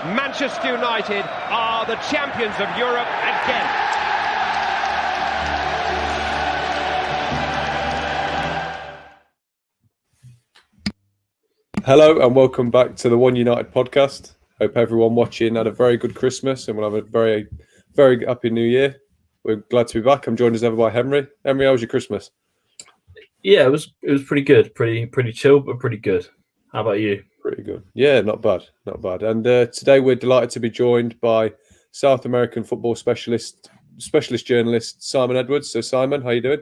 Manchester United are the champions of Europe again. Hello and welcome back to the One United podcast. Hope everyone watching had a very good Christmas and we'll have a very, very happy New Year. We're glad to be back. I'm joined as ever by Henry. Henry, how was your Christmas? Yeah, it was pretty good, pretty chill, but pretty good. How about you? Pretty good. Yeah, not bad. And today we're delighted to be joined by South American football specialist journalist Simon Edwards. So Simon, how you doing?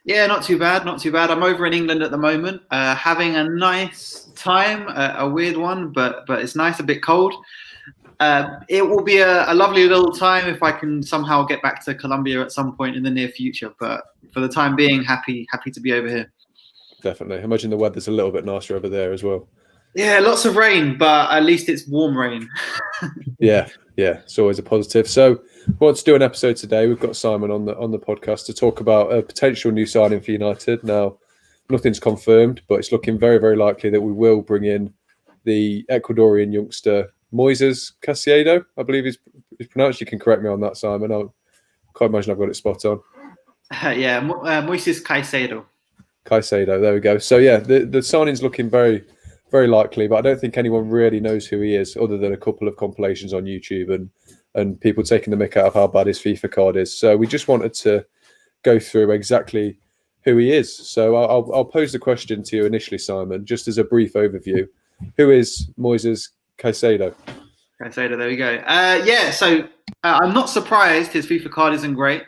Yeah, not too bad. I'm over in England at the moment, having a nice time, a weird one, but it's nice, a bit cold. It will be a lovely little time if I can somehow get back to Colombia at some point in the near future. But for the time being, happy to be over here. Definitely. I imagine the weather's a little bit nicer over there as well. Yeah, lots of rain, but at least it's warm rain. Yeah, it's always a positive. So we want to do an episode today. We've got Simon on the podcast to talk about a potential new signing for United. Now, nothing's confirmed, but it's looking very, very likely that we will bring in the Ecuadorian youngster Moises Caicedo, I believe he's pronounced. You can correct me on that, Simon. I can't imagine I've got it spot on. Moises Caicedo. Caicedo, there we go. So yeah, the signing's looking very, very likely, but I don't think anyone really knows who he is other than a couple of compilations on YouTube and people taking the mick out of how bad his FIFA card is. So we just wanted to go through exactly who he is. So I'll pose the question to you initially, Simon, just as a brief overview. Who is Moises Caicedo? Caicedo, there we go. So I'm not surprised his FIFA card isn't great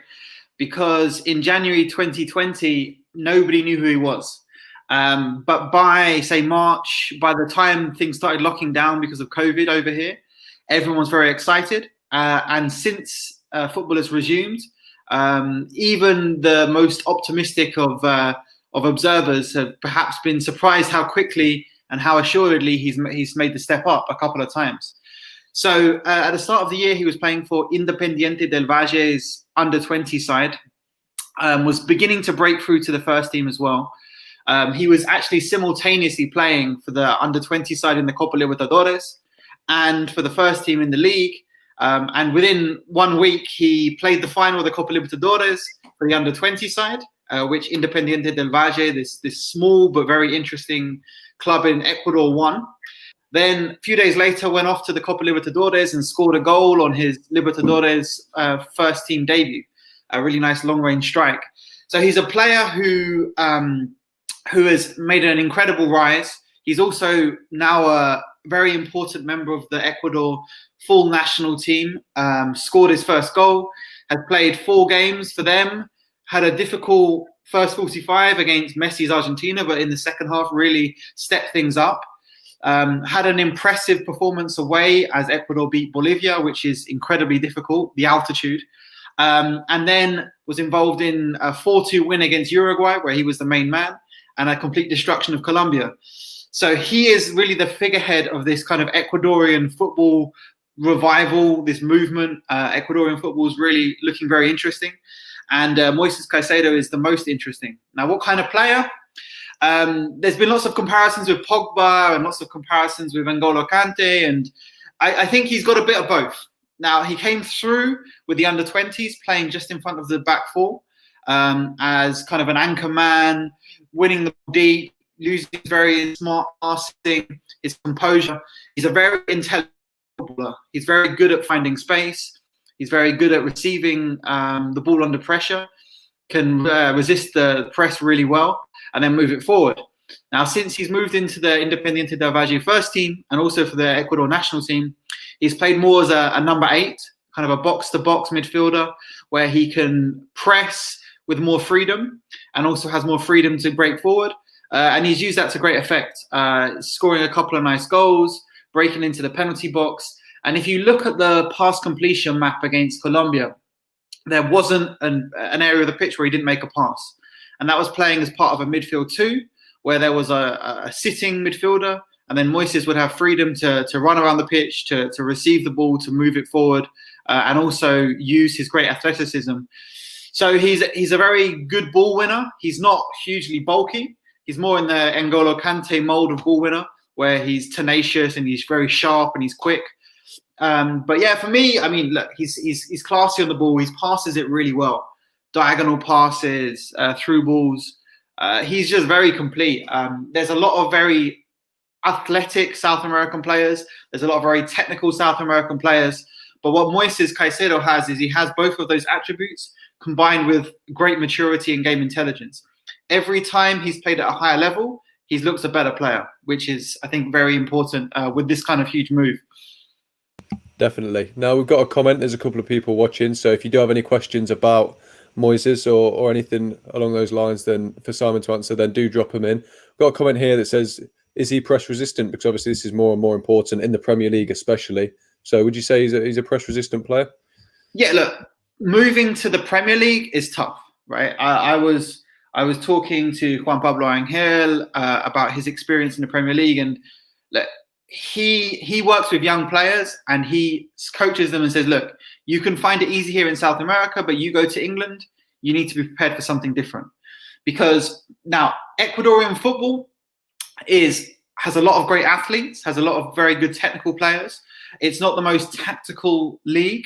because in January 2020, nobody knew who he was. But by, say, March, by the time things started locking down because of COVID over here, everyone was very excited. And since football has resumed, even the most optimistic of observers have perhaps been surprised how quickly and how assuredly he's made the step up a couple of times. So at the start of the year, he was playing for Independiente del Valle's under-20 side, was beginning to break through to the first team as well. He was actually simultaneously playing for the under-20 side in the Copa Libertadores and for the first team in the league. And within 1 week, he played the final of the Copa Libertadores for the under-20 side, which Independiente del Valle, this small but very interesting club in Ecuador, won. Then a few days later, went off to the Copa Libertadores and scored a goal on his Libertadores first team debut. A really nice long-range strike. So he's a player who has made an incredible rise. He's also now a very important member of the Ecuador full national team. Scored his first goal, has played 4 games for them, had a difficult first 45 against Messi's Argentina, but in the second half really stepped things up. Had an impressive performance away as Ecuador beat Bolivia, which is incredibly difficult, the altitude. And then was involved in a 4-2 win against Uruguay, where he was the main man, and a complete destruction of Colombia. So he is really the figurehead of this kind of Ecuadorian football revival, this movement. Ecuadorian football is really looking very interesting. And Moises Caicedo is the most interesting. Now, what kind of player? There's been lots of comparisons with Pogba and lots of comparisons with N'Golo Kante. And I think he's got a bit of both. Now, he came through with the under-20s, playing just in front of the back four as kind of an anchor man, winning the deep, using his very smart passing, his composure. He's a very intelligent footballer. He's very good at finding space. He's very good at receiving the ball under pressure, can resist the press really well, and then move it forward. Now, since he's moved into the Independiente del Valle first team and also for the Ecuador national team, he's played more as a number 8, kind of a box-to-box midfielder, where he can press with more freedom and also has more freedom to break forward. And he's used that to great effect, scoring a couple of nice goals, breaking into the penalty box. And if you look at the pass completion map against Colombia, there wasn't an area of the pitch where he didn't make a pass. And that was playing as part of a midfield 2, where there was a sitting midfielder, and then Moises would have freedom to run around the pitch, to receive the ball, to move it forward, and also use his great athleticism. So he's a very good ball winner. He's not hugely bulky. He's more in the N'Golo Kante mold of ball winner, where he's tenacious and he's very sharp and he's quick. But yeah, for me, I mean, look, he's classy on the ball. He passes it really well. Diagonal passes, through balls. He's just very complete. There's a lot of very athletic South American players. There's a lot of very technical South American players. But what Moises Caicedo has is he has both of those attributes combined with great maturity and game intelligence. Every time he's played at a higher level, he's looked a better player, which is, I think, very important with this kind of huge move. Definitely. Now we've got a comment. There's a couple of people watching. So if you do have any questions about Moises or anything along those lines, then for Simon to answer, then do drop them in. We've got a comment here that says, is he press resistant? Because obviously this is more and more important in the Premier League, especially. So would you say he's a press resistant player? Yeah, look, moving to the Premier League is tough, right? I was talking to Juan Pablo Angel about his experience in the Premier League, and look, he works with young players and he coaches them and says, look, you can find it easy here in South America, but you go to England, you need to be prepared for something different. Because now Ecuadorian football has a lot of great athletes, has a lot of very good technical players. It's not the most tactical league,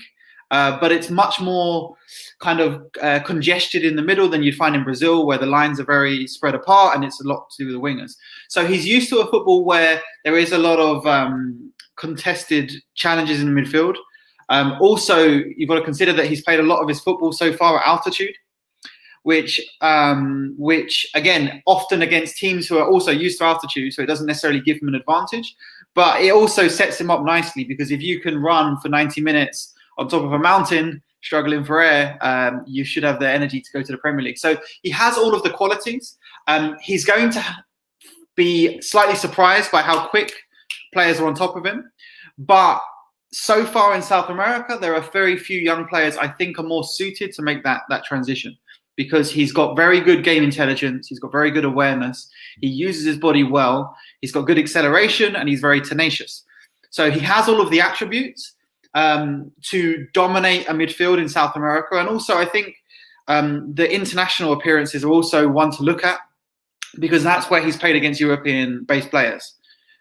but it's much more kind of congested in the middle than you'd find in Brazil, where the lines are very spread apart and it's a lot to do with the wingers. So he's used to a football where there is a lot of contested challenges in the midfield. Also, you've got to consider that he's played a lot of his football so far at altitude, which again, often against teams who are also used to altitude, so it doesn't necessarily give him an advantage, but it also sets him up nicely, because if you can run for 90 minutes on top of a mountain, struggling for air, you should have the energy to go to the Premier League. So he has all of the qualities. He's going to be slightly surprised by how quick players are on top of him. But so far in South America, there are very few young players I think are more suited to make that transition, because he's got very good game intelligence. He's got very good awareness. He uses his body well. He's got good acceleration and he's very tenacious. So he has all of the attributes to dominate a midfield in South America. And also, I think the international appearances are also one to look at, because that's where he's played against European-based players.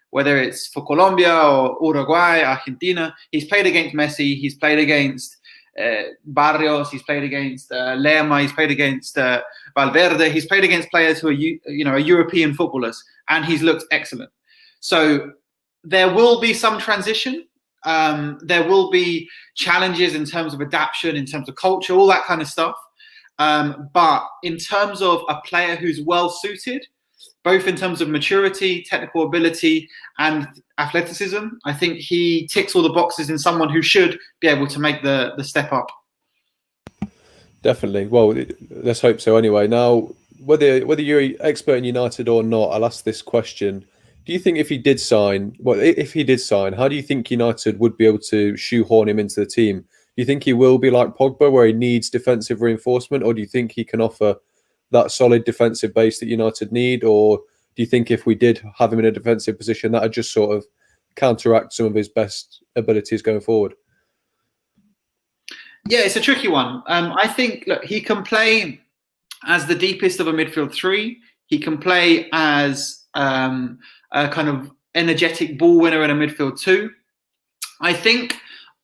Whether it's for Colombia or Uruguay, Argentina, he's played against Messi, he's played against Barrios, he's played against Lerma, he's played against Valverde, he's played against players who are European footballers, and he's looked excellent. So there will be some transition. There will be challenges in terms of adaptation, in terms of culture, all that kind of stuff. But in terms of a player who's well suited, both in terms of maturity, technical ability, and athleticism, I think he ticks all the boxes in someone who should be able to make the step up. Definitely. Well, let's hope so anyway. Now, whether you're an expert in United or not, I'll ask this question. Do you think if he did sign, how do you think United would be able to shoehorn him into the team? Do you think he will be like Pogba, where he needs defensive reinforcement, or do you think he can offer that solid defensive base that United need? Or do you think if we did have him in a defensive position, that would just sort of counteract some of his best abilities going forward? Yeah, it's a tricky one. I think, look, he can play as the deepest of a midfield three. He can play as a kind of energetic ball winner in a midfield two. I think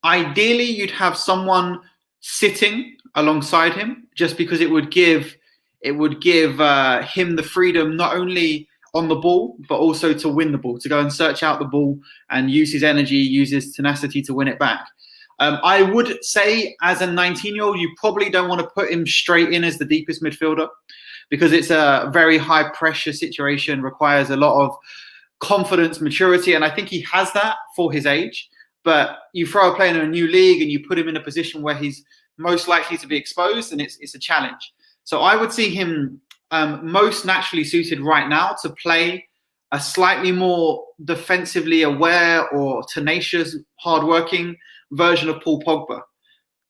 ideally you'd have someone sitting alongside him, just because it would give him the freedom not only on the ball, but also to win the ball, to go and search out the ball and use his energy, use his tenacity to win it back. I would say as a 19-year-old, you probably don't want to put him straight in as the deepest midfielder, because it's a very high pressure situation, requires a lot of confidence, maturity, and I think he has that for his age. But you throw a player in a new league and you put him in a position where he's most likely to be exposed, and it's a challenge. So I would see him most naturally suited right now to play a slightly more defensively aware or tenacious, hardworking version of Paul Pogba,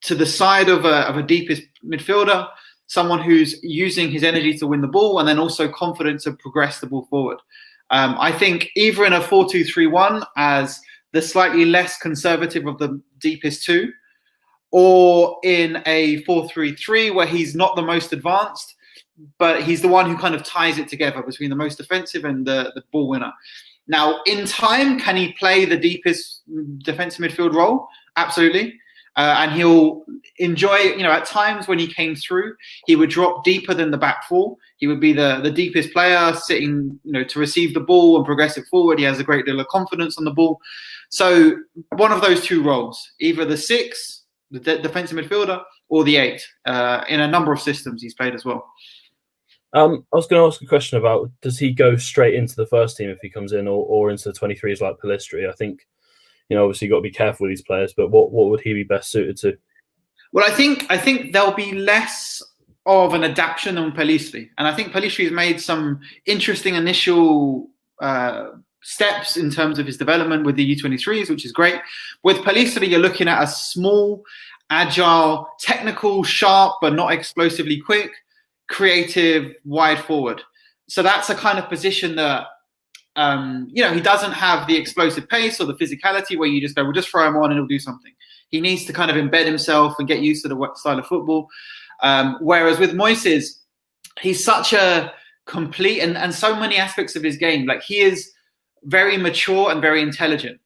to the side of a deepest midfielder, someone who's using his energy to win the ball and then also confident to progress the ball forward. I think either in a 4-2-3-1 as the slightly less conservative of the deepest two, or in a 4-3-3 where he's not the most advanced, but he's the one who kind of ties it together between the most defensive and the ball winner. Now, in time, can he play the deepest defensive midfield role? Absolutely. And he'll enjoy, at times when he came through, he would drop deeper than the back four. He would be the deepest player sitting, to receive the ball and progress it forward. He has a great deal of confidence on the ball. So one of those two roles, either the 6, the defensive midfielder, or the 8, in a number of systems he's played as well. I was going to ask a question about, does he go straight into the first team if he comes in, or into the 23s like Pellistri? I think, obviously you've got to be careful with these players, but what would he be best suited to? Well, I think there'll be less of an adaptation than Pellistri. And I think Pellistri has made some interesting initial steps in terms of his development with the U23s, which is great. With Pellistri, you're looking at a small, agile, technical, sharp, but not explosively quick, creative, wide forward. So that's a kind of position that, he doesn't have the explosive pace or the physicality where you just go, we'll just throw him on and he'll do something. He needs to kind of embed himself and get used to the style of football. Whereas with Moises, he's such a complete and so many aspects of his game. Like, he is very mature and very intelligent.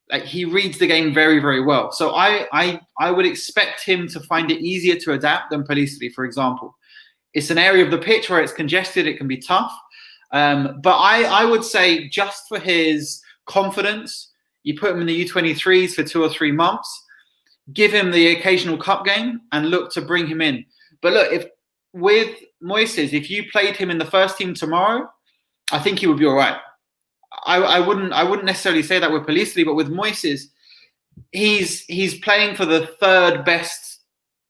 Like, he reads the game very, very well. So I would expect him to find it easier to adapt than Pellistri, for example. It's an area of the pitch where it's congested. It can be tough. But I would say, just for his confidence, you put him in the U23s for 2 or 3 months, give him the occasional cup game and look to bring him in. But look, with Moises, if you played him in the first team tomorrow, I think he would be all right. I wouldn't necessarily say that with Pellistri, but with Moises, he's playing for the 3rd best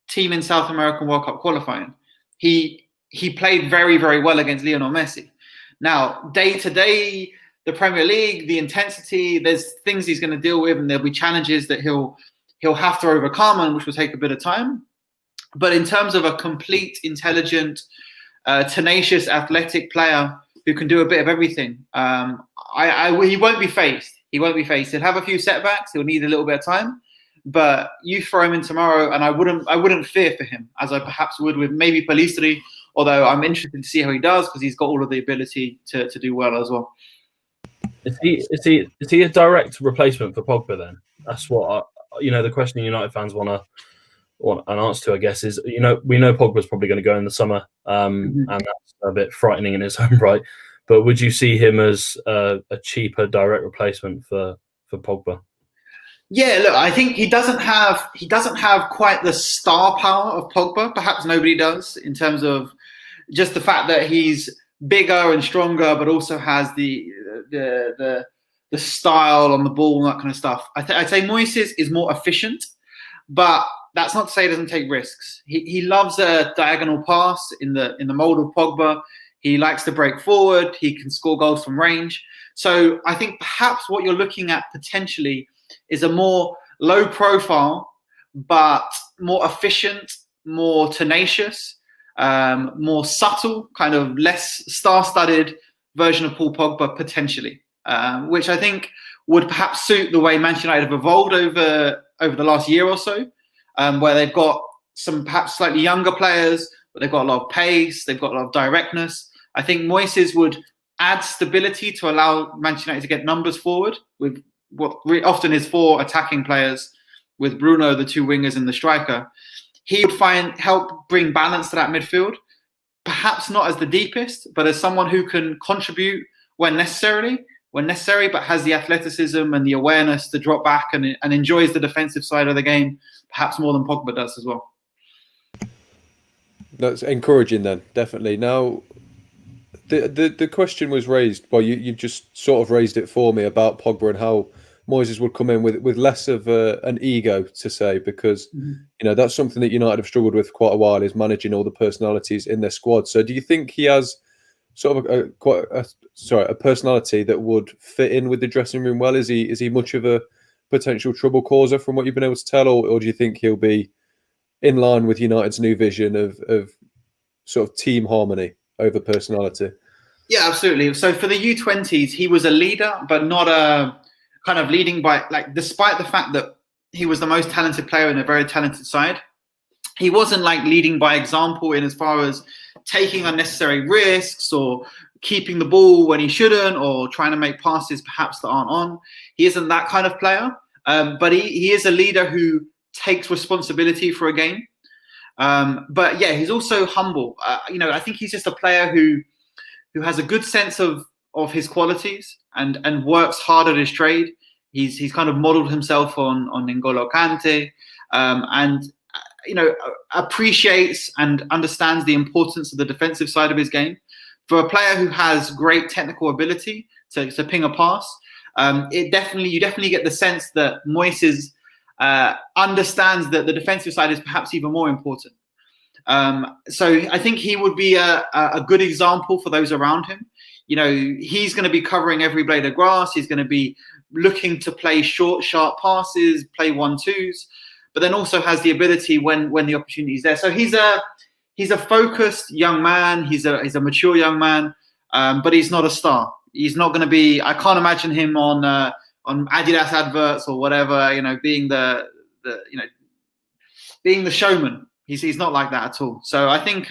team in South American World Cup qualifying. He played very, very well against Lionel Messi. Now, day to day, the Premier League, the intensity, there's things he's going to deal with, and there'll be challenges that he'll have to overcome, and which will take a bit of time. But in terms of a complete, intelligent, tenacious, athletic player who can do a bit of everything, he won't be faced. He won't be faced. He'll have a few setbacks. He'll need a little bit of time. But you throw him in tomorrow, and I wouldn't fear for him, as I perhaps would with maybe Pellistri, although I'm interested to see how he does, because he's got all of the ability to do well as well. Is he a direct replacement for Pogba then? That's what the question United fans want an answer to, I guess, is, we know Pogba's probably going to go in the summer, and that's a bit frightening in its own right. But would you see him as a cheaper direct replacement for Pogba? Yeah, look, I think he doesn't have quite the star power of Pogba. Perhaps nobody does, in terms of just the fact that he's bigger and stronger, but also has the style on the ball and that kind of stuff. I'd say Moises is more efficient, but that's not to say he doesn't take risks. He loves a diagonal pass in the mold of Pogba. He likes to break forward. He can score goals from range. So I think perhaps what you're looking at potentially is a more low profile, but more efficient, more tenacious, more subtle, kind of less star-studded version of Paul Pogba potentially, which I think would perhaps suit the way Manchester United have evolved over the last year or so, where they've got some perhaps slightly younger players, but they've got a lot of pace, they've got a lot of directness. I think Moises would add stability to allow Manchester United to get numbers forward with what often is 4 attacking players, with Bruno, the 2 wingers, and the striker. He would help bring balance to that midfield, perhaps not as the deepest, but as someone who can contribute when necessary, but has the athleticism and the awareness to drop back and enjoys the defensive side of the game, perhaps more than Pogba does as well. That's encouraging then, definitely. Now, the question was raised, well, you just sort of raised it for me about Pogba and how Moises would come in with less of an ego, to say, because that's something that United have struggled with for quite a while, is managing all the personalities in their squad. So do you think he has sort of a personality that would fit in with the dressing room well? Is he much of a potential trouble causer from what you've been able to tell, or do you think he'll be in line with United's new vision of sort of team harmony over personality? Yeah, absolutely. So for the U20s, he was a leader, but not a kind of leading by, like, despite the fact that he was the most talented player in a very talented side, he wasn't like leading by example in as far as taking unnecessary risks or keeping the ball when he shouldn't, or trying to make passes perhaps that aren't on. He isn't that kind of player, but he is a leader who takes responsibility for a game. But yeah, he's also humble. I think he's just a player who has a good sense of his qualities and works hard at his trade. He's kind of modeled himself on N'Golo Kante, and appreciates and understands the importance of the defensive side of his game. For a player who has great technical ability to ping a pass, you definitely get the sense that Moises understands that the defensive side is perhaps even more important. So I think he would be a good example for those around him. He's going to be covering every blade of grass. He's going to be looking to play short, sharp passes, play 1-2s, but then also has the ability when the opportunity is there. So he's a focused young man. He's a mature young man, but he's not a star. He's not going to be. I can't imagine him on Adidas adverts or whatever. Being the showman. He's not like that at all. So I think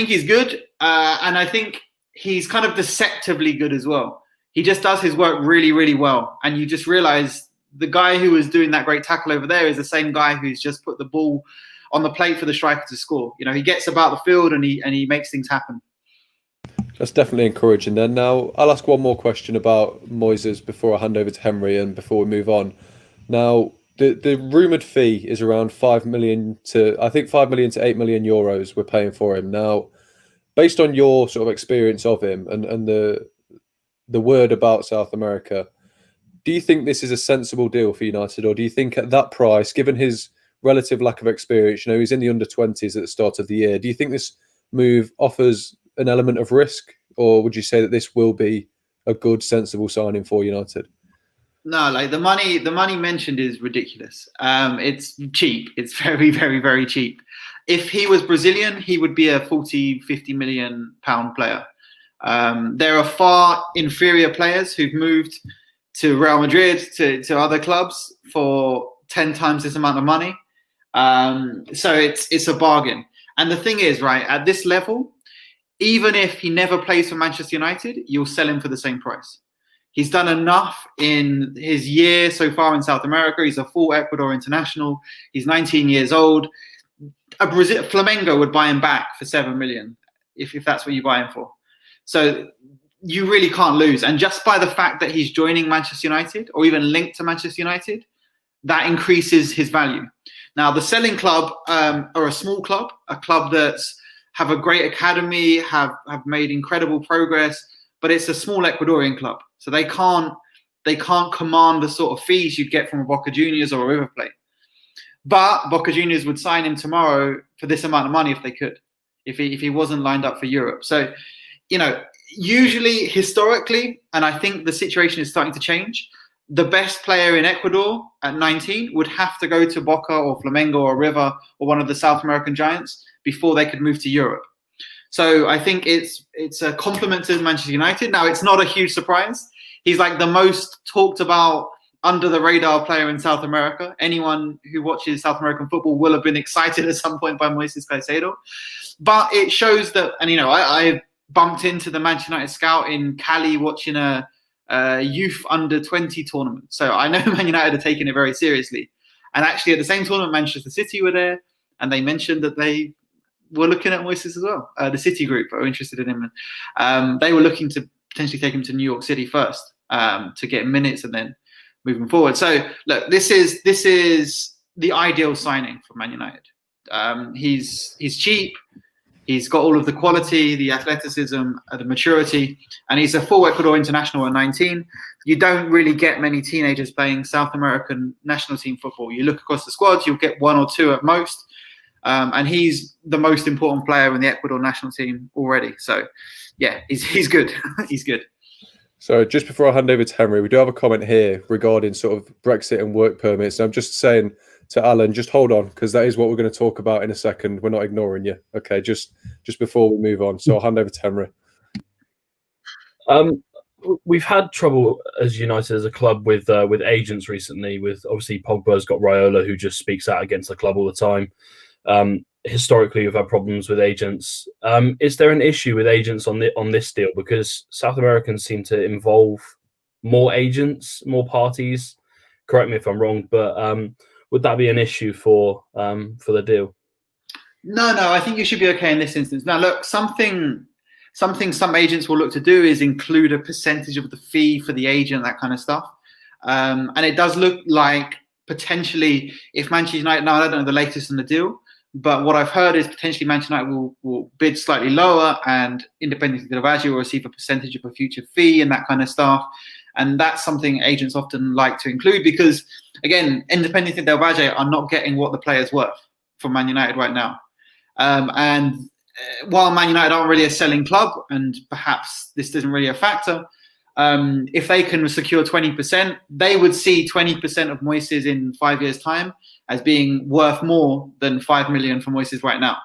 he's good, and I think he's kind of deceptively good as well. He just does his work really, really well, and you just realize the guy who was doing that great tackle over there is the same guy who's just put the ball on the plate for the striker to score. He gets about the field and he makes things happen. That's definitely encouraging. Then now I'll ask one more question about Moises before I hand over to Henry and before we move on. Now the rumoured fee is around 5 million to 8 million euros we're paying for him. Now, based on your sort of experience of him and the word about South America, do you think this is a sensible deal for United, or do you think at that price, given his relative lack of experience, he's in the under-20s at the start of the year, do you think this move offers an element of risk, or would you say that this will be a good, sensible signing for United? No, like the money mentioned is ridiculous. It's cheap. It's very, very, very cheap. If he was Brazilian, he would be a 40-50 million pound player. There are far inferior players who've moved to Real Madrid, to other clubs for 10 times this amount of money. So it's a bargain. And the thing is, right, at this level, even if he never plays for Manchester United, you'll sell him for the same price. He's done enough in his year so far in South America. He's a full Ecuador international. He's 19 years old. Flamengo would buy him back for 7 million if that's what you buy him for. So you really can't lose. And just by the fact that he's joining Manchester United or even linked to Manchester United, that increases his value. Now, the selling club are a small club, a club that's have a great academy, have made incredible progress, but it's a small Ecuadorian club. So they can't command the sort of fees you'd get from a Boca Juniors or a River Plate. But Boca Juniors would sign him tomorrow for this amount of money if they could, if he wasn't lined up for Europe. So, usually, historically, and I think the situation is starting to change, the best player in Ecuador at 19 would have to go to Boca or Flamengo or River or one of the South American giants before they could move to Europe. So I think it's a compliment to Manchester United. Now, it's not a huge surprise. He's like the most talked about under the radar player in South America. Anyone who watches South American football will have been excited at some point by Moises Caicedo. But it shows that, and I bumped into the Manchester United scout in Cali watching a youth under-20 tournament. So I know Man United are taking it very seriously. And actually at the same tournament, Manchester City were there, and they mentioned that they were looking at Moises as well. The City group are interested in him. And they were looking to potentially take him to New York City first to get minutes and then moving forward. So look, this is the ideal signing for Man United. He's cheap. He's got all of the quality, the athleticism, the maturity, and he's a full Ecuador international at 19. You don't really get many teenagers playing South American national team football. You look across the squads, you'll get one or two at most. And he's the most important player in the Ecuador national team already. So, yeah, he's good. He's good. So just before I hand over to Henry, we do have a comment here regarding sort of Brexit and work permits. And I'm just saying to Alan, just hold on, because that is what we're going to talk about in a second. We're not ignoring you. Okay, just before we move on. So I'll hand over to Henry. We've had trouble as United as a club with agents recently. With obviously Pogba's got Raiola, who just speaks out against the club all the time. historically we've had problems with agents. Is there an issue with agents on this deal? Because South Americans seem to involve more agents, more parties. Correct me if I'm wrong, but would that be an issue for the deal? No, I think you should be okay in this instance. Now, look, something some agents will look to do is include a percentage of the fee for the agent, that kind of stuff. And it does look like potentially if Manchester United, now I don't know the latest in the deal, but what I've heard is potentially Manchester United will bid slightly lower and Independiente del Valle will receive a percentage of a future fee and that kind of stuff. And that's something agents often like to include because, again, Independiente del Valle are not getting what the player's worth from Man United right now. And while Man United aren't really a selling club, and perhaps this isn't really a factor, if they can secure 20%, they would see 20% of Moises in 5 years' time as being worth more than 5 million for Moises right now.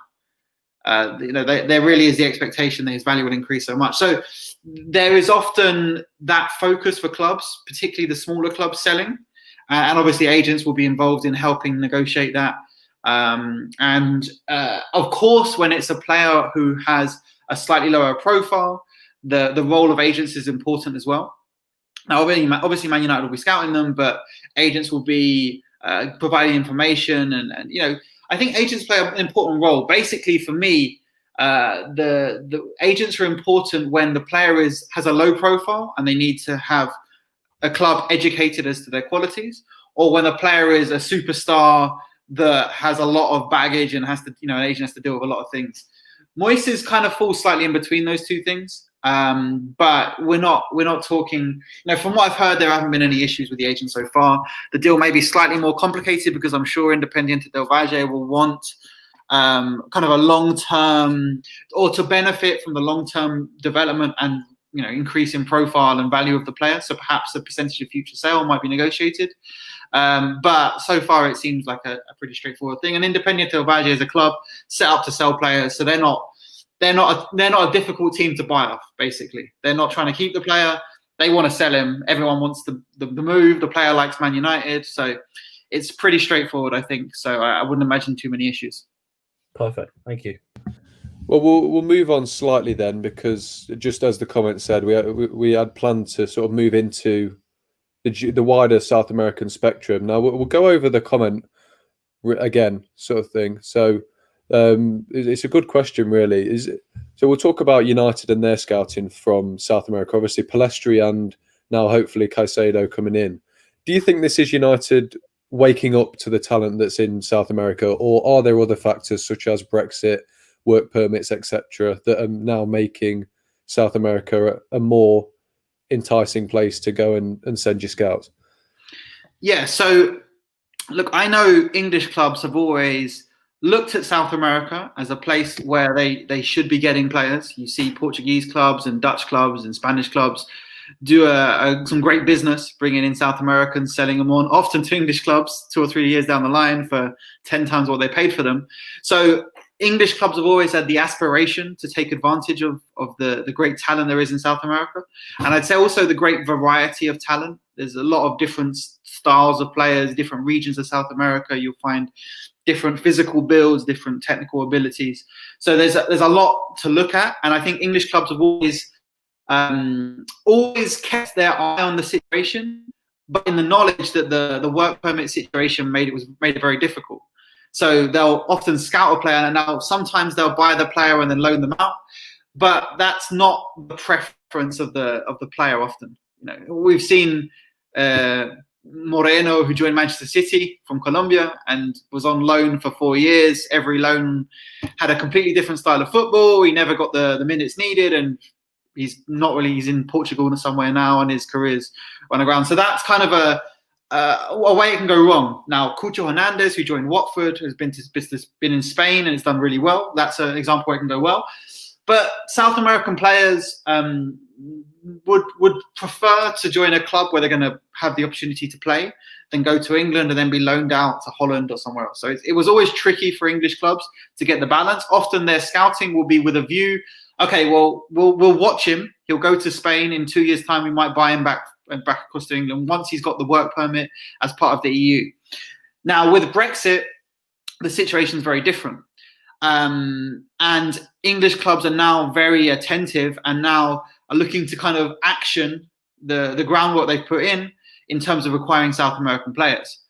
There really is the expectation that his value will increase so much. So there is often that focus for clubs, particularly the smaller clubs selling, and obviously agents will be involved in helping negotiate that. Of course, when it's a player who has a slightly lower profile, the role of agents is important as well. Now, obviously, Man United will be scouting them, but agents will be providing information, and I think agents play an important role. Basically, for me, the agents are important when the player has a low profile and they need to have a club educated as to their qualities, or when a player is a superstar that has a lot of baggage and has to, an agent has to deal with a lot of things. Moises kind of falls slightly in between those two things. But we're not talking, from what I've heard, there haven't been any issues with the agent so far. The deal may be slightly more complicated because I'm sure Independiente del Valle will want kind of a long-term, or to benefit from the long-term development and increase in profile and value of the player. So perhaps a percentage of future sale might be negotiated. But so far it seems like a pretty straightforward thing. And Independiente del Valle is a club set up to sell players, so they're not a difficult team to buy off. Basically, they're not trying to keep the player; they want to sell him. Everyone wants the move. The player likes Man United, so it's pretty straightforward, I think. So I wouldn't imagine too many issues. Perfect, thank you. Well, we'll move on slightly then, because just as the comment said, we had planned to sort of move into the wider South American spectrum. Now we'll go over the comment again, sort of thing. So it's a good question, really. So we'll talk about United and their scouting from South America. Obviously, Palestri and now hopefully Caicedo coming in. Do you think this is United waking up to the talent that's in South America, or are there other factors such as Brexit, work permits, etc., that are now making South America a more enticing place to go and send your scouts? Yeah, so look, I know English clubs have always looked at South America as a place where they should be getting players. You see Portuguese clubs and Dutch clubs and Spanish clubs do some great business bringing in South Americans, selling them on, often to English clubs 2 or 3 years down the line for 10 times what they paid for them. So English clubs have always had the aspiration to take advantage of the great talent there is in South America. And I'd say also the great variety of talent. There's a lot of different styles of players, different regions of South America. You'll find different physical builds, different technical abilities. So there's a lot to look at. And I think English clubs have always kept their eye on the situation, but in the knowledge that the work permit situation made it very difficult. So they'll often scout a player, and now sometimes they'll buy the player and then loan them out. But that's not the preference of the player often. We've seen Moreno, who joined Manchester City from Colombia and was on loan for 4 years. Every loan had a completely different style of football. He never got the minutes needed, and he's in Portugal somewhere now, and his career's on the ground. So that's kind of a way it can go wrong. Now, Cucho Hernandez, who joined Watford, has been in Spain and has done really well. That's an example where it can go well. But South American players would prefer to join a club where they're going to have the opportunity to play than go to England and then be loaned out to Holland or somewhere else. So it was always tricky for English clubs to get the balance. Often their scouting will be with a view, okay, well, we'll watch him. He'll go to Spain in 2 years' time. We might buy him back across to England once he's got the work permit as part of the EU. Now, with Brexit, the situation is very different. And English clubs are now very attentive and now are looking to kind of action the groundwork they've put in terms of acquiring South American players.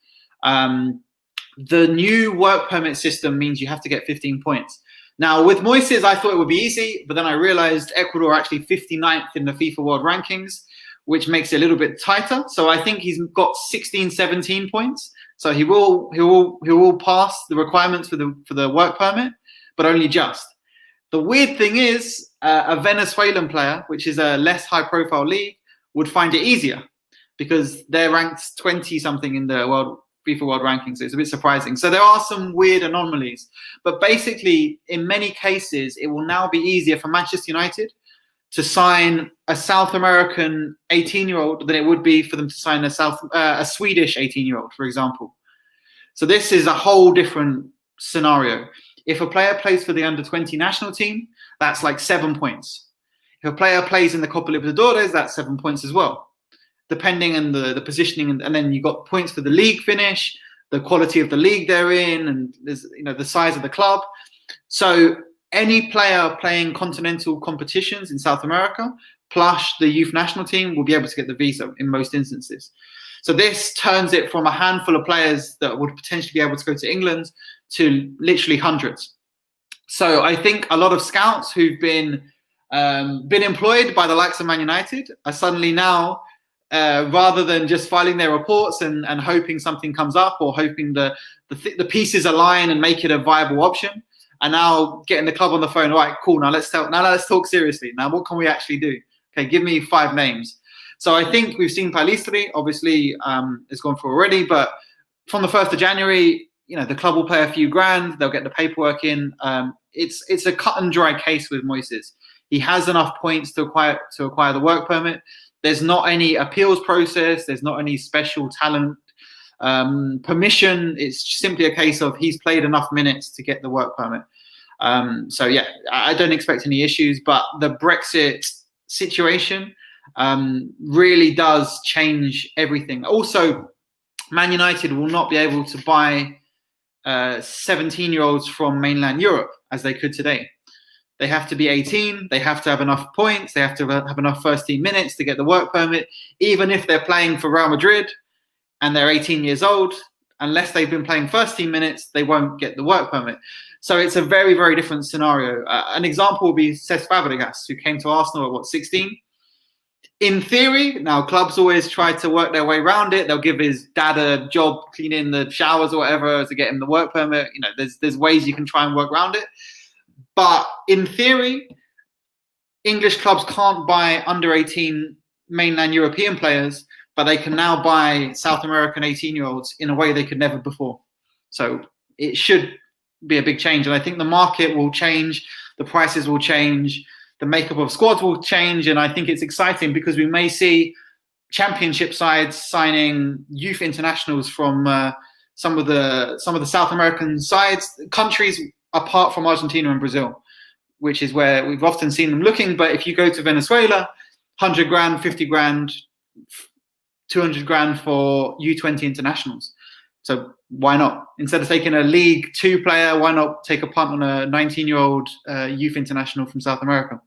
The new work permit system means you have to get 15 points. Now, with Moises, I thought it would be easy, but then I realized Ecuador are actually 59th in the FIFA World Rankings, which makes it a little bit tighter. So I think he's got 16, 17 points. So he will pass the requirements for the work permit, but only just. The weird thing is, a Venezuelan player, which is a less high-profile league, would find it easier because they're ranked 20-something in the FIFA World Rankings. So it's a bit surprising. So there are some weird anomalies. But basically, in many cases, it will now be easier for Manchester United to sign a South American 18-year-old than it would be for them to sign a Swedish 18-year-old, for example. So this is a whole different scenario. If a player plays for the under-20 national team, that's like 7 points. If a player plays in the Copa Libertadores, that's 7 points as well, depending on the positioning. And then you've got points for the league finish, the quality of the league they're in, and there's, the size of the club. So any player playing continental competitions in South America, plus the youth national team, will be able to get the visa in most instances. So this turns it from a handful of players that would potentially be able to go to England to literally hundreds. So I think a lot of scouts who've been employed by the likes of Man United are suddenly now, rather than just filing their reports and hoping something comes up or hoping the pieces align and make it a viable option, are now getting the club on the phone. All right, cool. Now let's talk seriously. Now what can we actually do? Okay, give me 5 names. So I think we've seen Palistri, obviously, it's gone for already, but from the 1st of January, the club will pay a few grand. They'll get the paperwork in. It's a cut and dry case with Moises. He has enough points to acquire the work permit. There's not any appeals process. There's not any special talent permission. It's simply a case of he's played enough minutes to get the work permit. So yeah, I don't expect any issues, but the Brexit situation really does change everything. Also, Man United will not be able to buy 17-year-olds from mainland Europe as they could today. They have to be 18. They have to have enough points. They have to have enough first team minutes to get the work permit. Even if they're playing for Real Madrid and they're 18 years old, unless they've been playing first team minutes, they won't get the work permit. So it's a very, very different scenario. An example would be Cesc Fabregas, who came to Arsenal at 16? In theory, now clubs always try to work their way around it. They'll give his dad a job cleaning the showers or whatever to get him the work permit. There's ways you can try and work around it. But in theory, English clubs can't buy under 18 mainland European players, but they can now buy South American 18-year-olds in a way they could never before. So it should be a big change. And I think the market will change, the prices will change, the makeup of squads will change. And I think it's exciting because we may see championship sides signing youth internationals from some of the South American sides, countries apart from Argentina and Brazil, which is where we've often seen them looking. But if you go to Venezuela, 100 grand, 50 grand, 200 grand for U20 internationals. So why not? Instead of taking a League 2 player, why not take a punt on a 19-year-old youth international from South America?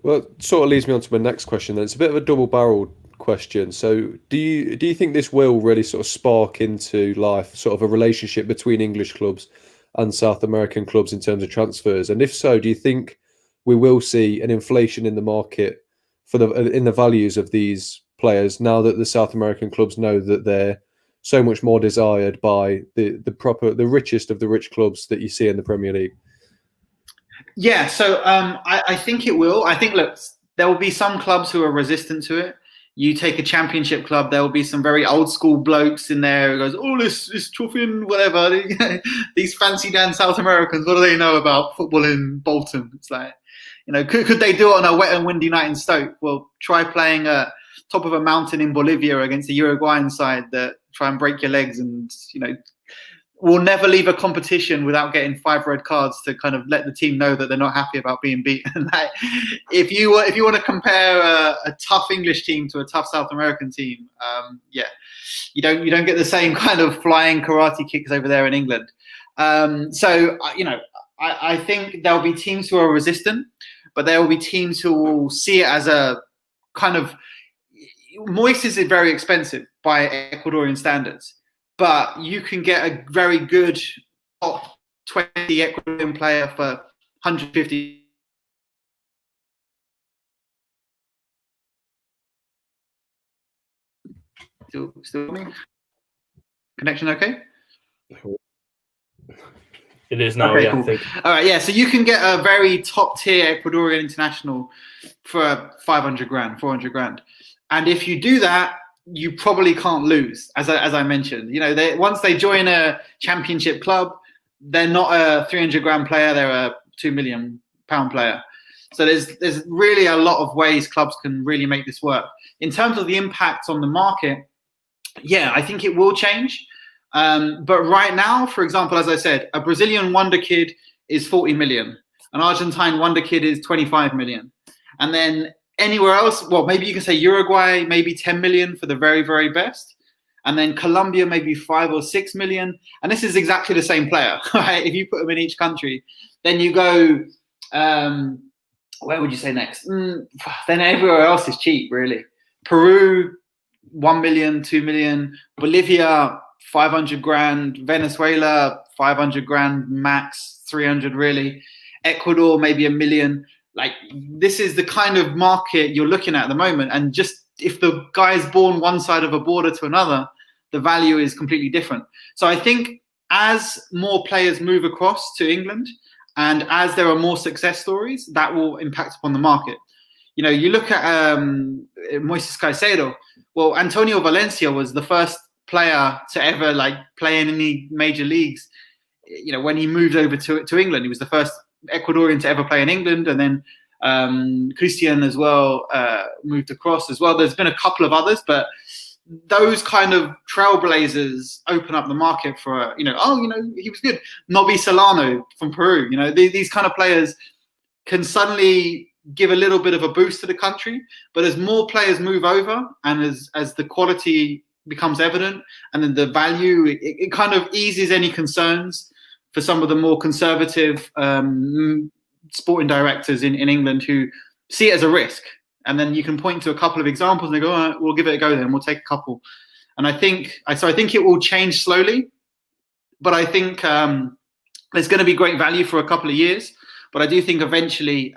Well, it sort of leads me on to my next question then. It's a bit of a double-barreled question. So do you think this will really sort of spark into life sort of a relationship between English clubs and South American clubs in terms of transfers? And if so, do you think we will see an inflation in the market in the values of these players now that the South American clubs know that they're so much more desired by the richest of the rich clubs that you see in the Premier League? Yeah, so I think it will. I think, look, there will be some clubs who are resistant to it. You take a championship club, there will be some very old school blokes in there who goes, oh, this chuffing, whatever. These fancy Dan South Americans, what do they know about football in Bolton? It's like, could they do it on a wet and windy night in Stoke? Well, try playing top of a mountain in Bolivia against a Uruguayan side that try and break your legs and, will never leave a competition without getting 5 red cards to kind of let the team know that they're not happy about being beaten. If you want to compare a tough English team to a tough South American team, you don't get the same kind of flying karate kicks over there in England. I think there'll be teams who are resistant, but there will be teams who will see it as a kind of. Moises is very expensive by Ecuadorian standards, but you can get a very good top 20 Ecuadorian player for 150. Still me? Connection okay? It is now, okay, yeah. cool. I think. All right, yeah. So you can get a very top tier Ecuadorian international for 500 grand, 400 grand. And if you do that, you probably can't lose, as I mentioned. Once they join a championship club, they're not a 300 grand player; they're a £2 million player. So there's really a lot of ways clubs can really make this work. In terms of the impact on the market, yeah, I think it will change. But right now, for example, as I said, a Brazilian wonder kid is 40 million, an Argentine wonder kid is 25 million, and then anywhere else, well, maybe you can say Uruguay, maybe 10 million for the very, very best. And then Colombia, maybe 5 or 6 million. And this is exactly the same player, right? If you put them in each country, then you go, where would you say next? Then everywhere else is cheap, really. Peru, 1 million, 2 million. Bolivia, 500 grand. Venezuela, 500 grand max, 300 really. Ecuador, maybe $1 million. Like, this is the kind of market you're looking at the moment. And just if the guy's born one side of a border to another, the value is completely different. So I think as more players move across to England and as there are more success stories, that will impact upon the market. You look at Moises Caicedo. Well, Antonio Valencia was the first player to ever play in any major leagues. When he moved over to England, he was the first Ecuadorian to ever play in England, and then Christian as well moved across as well. There's been a couple of others, but those kind of trailblazers open up the market for he was good. Nobby Solano from Peru. These kind of players can suddenly give a little bit of a boost to the country. But as more players move over, and as the quality becomes evident, and then the value, it kind of eases any concerns for some of the more conservative sporting directors in England who see it as a risk. And then you can point to a couple of examples and they go, all right, we'll give it a go then, we'll take a couple. And I think it will change slowly, but I think there's going to be great value for a couple of years. But I do think eventually,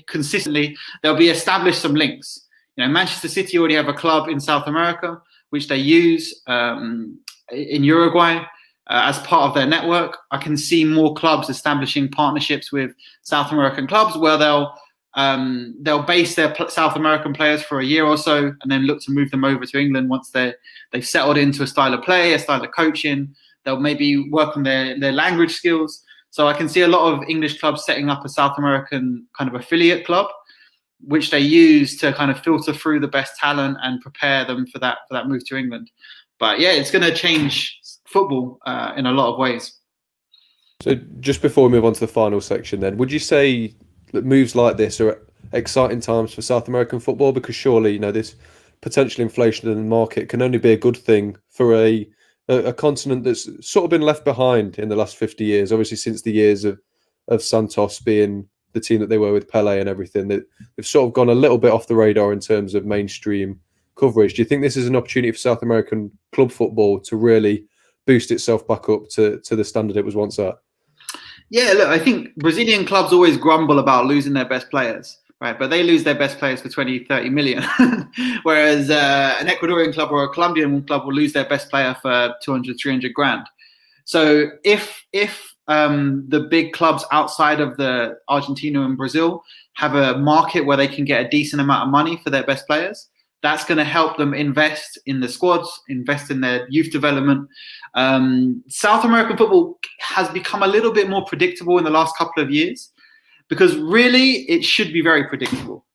consistently, there'll be established some links. Manchester City already have a club in South America, which they use in Uruguay. As part of their network. I can see more clubs establishing partnerships with South American clubs where they'll base their South American players for a year or so and then look to move them over to England once they've settled into a style of play, a style of coaching. They'll maybe work on their language skills. So I can see a lot of English clubs setting up a South American kind of affiliate club, which they use to kind of filter through the best talent and prepare them for that move to England. But yeah, it's going to change football in a lot of ways. So just before we move on to the final section then, would you say that moves like this are exciting times for South American football? Because surely, this potential inflation in the market can only be a good thing for a continent that's sort of been left behind in the last 50 years, obviously since the years of Santos being the team that they were with Pele and everything. They've sort of gone a little bit off the radar in terms of mainstream coverage. Do you think this is an opportunity for South American club football to really boost itself back up to the standard it was once at? Yeah, look, I think Brazilian clubs always grumble about losing their best players, right? But they lose their best players for 20, 30 million. Whereas an Ecuadorian club or a Colombian club will lose their best player for 200, 300 grand. So if the big clubs outside of the Argentina and Brazil have a market where they can get a decent amount of money for their best players, that's going to help them invest in the squads, invest in their youth development. South American football has become a little bit more predictable in the last couple of years because really it should be very predictable.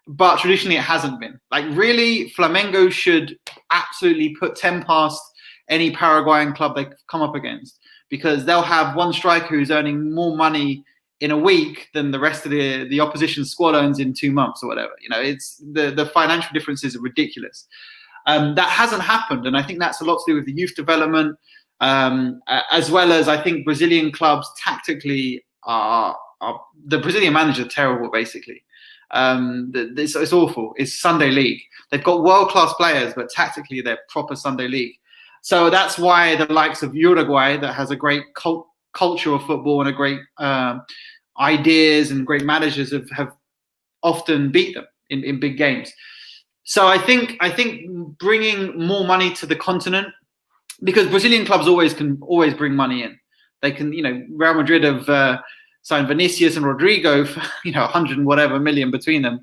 But traditionally it hasn't been. Really, Flamengo should absolutely put 10 past any Paraguayan club they come up against because they'll have one striker who's earning more money in a week than the rest of the opposition squad earns in 2 months or whatever. It's the financial differences are ridiculous. That hasn't happened, and I think that's a lot to do with the youth development. as well as I think Brazilian clubs tactically are the Brazilian manager terrible basically. It's awful. It's Sunday league. They've got world-class players, but tactically they're proper Sunday league. So that's why the likes of Uruguay, that has a great culture of football and a great ideas and great managers, have often beat them in big games. So I think bringing more money to the continent, because Brazilian clubs can always bring money in. They can, Real Madrid have signed Vinicius and Rodrigo for 100 and whatever million between them.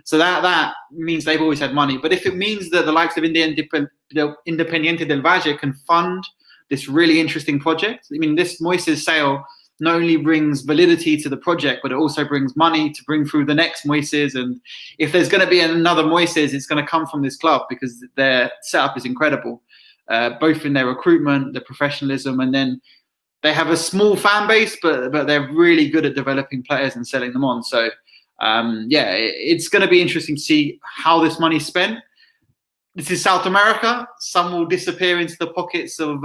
So that means they've always had money. But if it means that the likes of Independiente del Valle can fund this really interesting project, I mean, this Moises sale not only brings validity to the project, but it also brings money to bring through the next Moises. And if there's going to be another Moises, it's going to come from this club, because their setup is incredible, both in their recruitment, their professionalism, and then they have a small fan base, but they're really good at developing players and selling them on. So, it's going to be interesting to see how this money is spent. This is South America. Some will disappear into the pockets of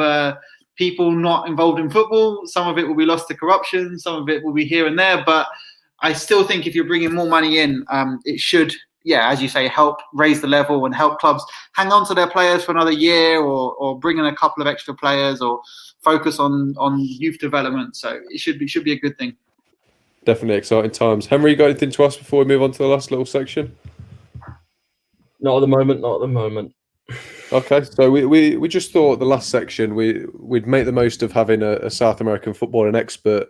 people not involved in football. Some of it will be lost to corruption. Some of it will be here and there. But I still think if you're bringing more money in, it should, as you say, help raise the level and help clubs hang on to their players for another year, or bring in a couple of extra players, or focus on youth development. So it should be a good thing. Definitely exciting times. Henry, you got anything to ask before we move on to the last little section? Not at the moment. Okay, so we just thought the last section we'd make the most of having a South American footballing expert